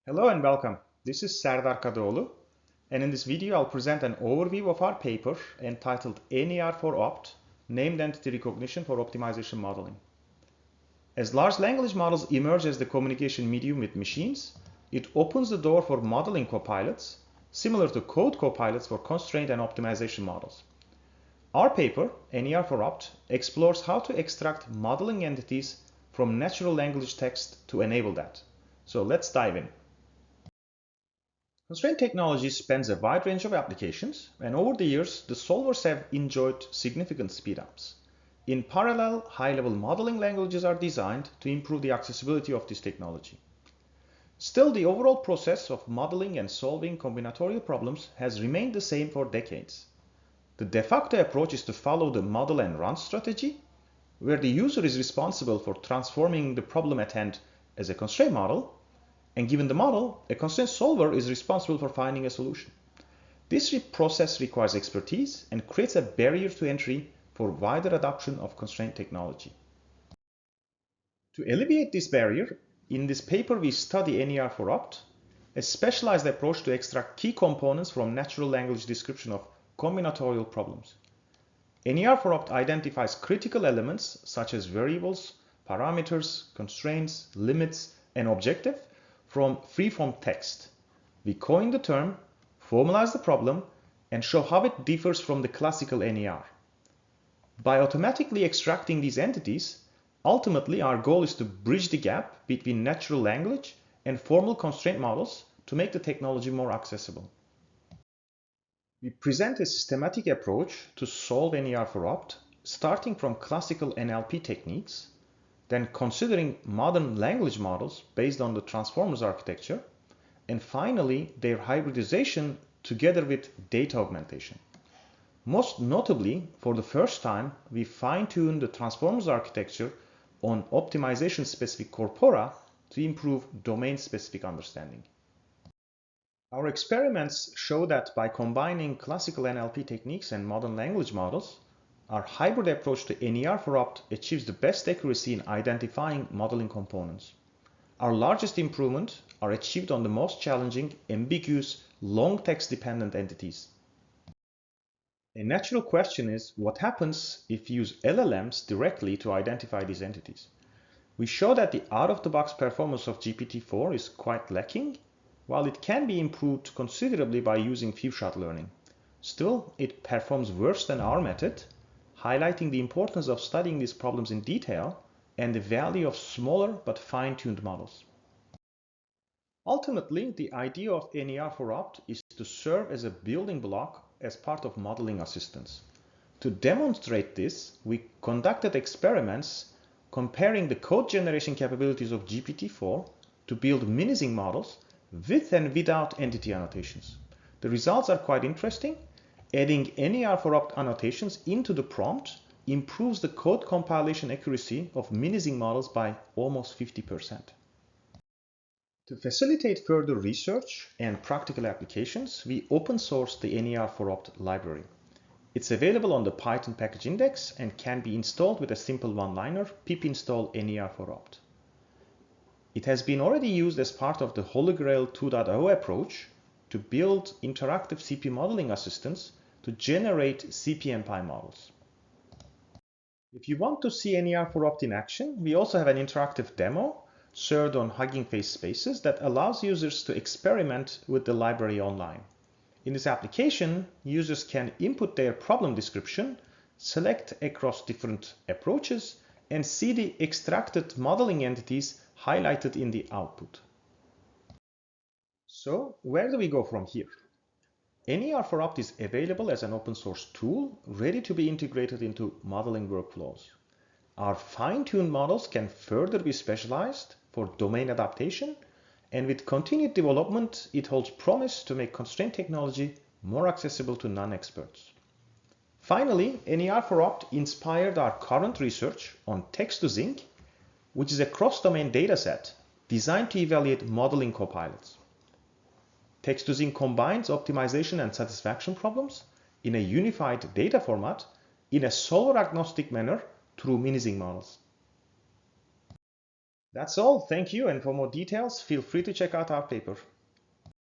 Hello and welcome. This is Serdar Kadıoğlu, and in this video I'll present an overview of our paper entitled Ner4Opt, Named Entity Recognition for Optimization Modeling. As large language models emerge as the communication medium with machines, it opens the door for modeling copilots, similar to code copilots for constraint and optimization models. Our paper, Ner4Opt, explores how to extract modeling entities from natural language text to enable that. So let's dive in. Constraint technology spans a wide range of applications, and over the years, the solvers have enjoyed significant speedups. In parallel, high-level modeling languages are designed to improve the accessibility of this technology. Still, the overall process of modeling and solving combinatorial problems has remained the same for decades. The de facto approach is to follow the model and run strategy, where the user is responsible for transforming the problem at hand as a constraint model, and given the model, a constraint solver is responsible for finding a solution. This process requires expertise and creates a barrier to entry for wider adoption of constraint technology. To alleviate this barrier, in this paper we study Ner4Opt, a specialized approach to extract key components from natural language description of combinatorial problems. Ner4Opt identifies critical elements such as variables, parameters, constraints, limits, and objective from free-form text. We coin the term, formalize the problem, and show how it differs from the classical NER. By automatically extracting these entities, ultimately our goal is to bridge the gap between natural language and formal constraint models to make the technology more accessible. We present a systematic approach to solve Ner4Opt, starting from classical NLP techniques, then considering modern language models based on the transformers architecture, and finally their hybridization together with data augmentation. Most notably, for the first time, we fine-tuned the transformers architecture on optimization-specific corpora to improve domain-specific understanding. Our experiments show that by combining classical NLP techniques and modern language models, our hybrid approach to Ner4Opt achieves the best accuracy in identifying modeling components. Our largest improvements are achieved on the most challenging, ambiguous, long text-dependent entities. A natural question is, what happens if you use LLMs directly to identify these entities? We show that the out-of-the-box performance of GPT-4 is quite lacking, while it can be improved considerably by using few-shot learning. Still, it performs worse than our method, highlighting the importance of studying these problems in detail and the value of smaller but fine-tuned models. Ultimately, the idea of Ner4Opt is to serve as a building block as part of modeling assistance. To demonstrate this, we conducted experiments comparing the code generation capabilities of GPT-4 to build mini-zinc models with and without entity annotations. The results are quite interesting. Adding Ner4Opt annotations into the prompt improves the code compilation accuracy of mini-zinc models by almost 50%. To facilitate further research and practical applications, we open-sourced the Ner4Opt library. It's available on the Python package index and can be installed with a simple one-liner, pip install Ner4Opt. It has been already used as part of the Holy Grail 2.0 approach to build interactive CP modeling assistants to generate CP-MPI models. If you want to see Ner4Opt in action, we also have an interactive demo served on Hugging Face Spaces that allows users to experiment with the library online. In this application, users can input their problem description, select across different approaches, and see the extracted modeling entities highlighted in the output. So, where do we go from here? Ner4Opt is available as an open source tool ready to be integrated into modeling workflows. Our fine-tuned models can further be specialized for domain adaptation, and with continued development, it holds promise to make constraint technology more accessible to non-experts. Finally, Ner4Opt inspired our current research on text-to-zinc, which is a cross-domain dataset designed to evaluate modeling copilots. Text-to-zinc combines optimization and satisfaction problems in a unified data format in a solver-agnostic manner through mini-zinc models. That's all. Thank you. And for more details, feel free to check out our paper.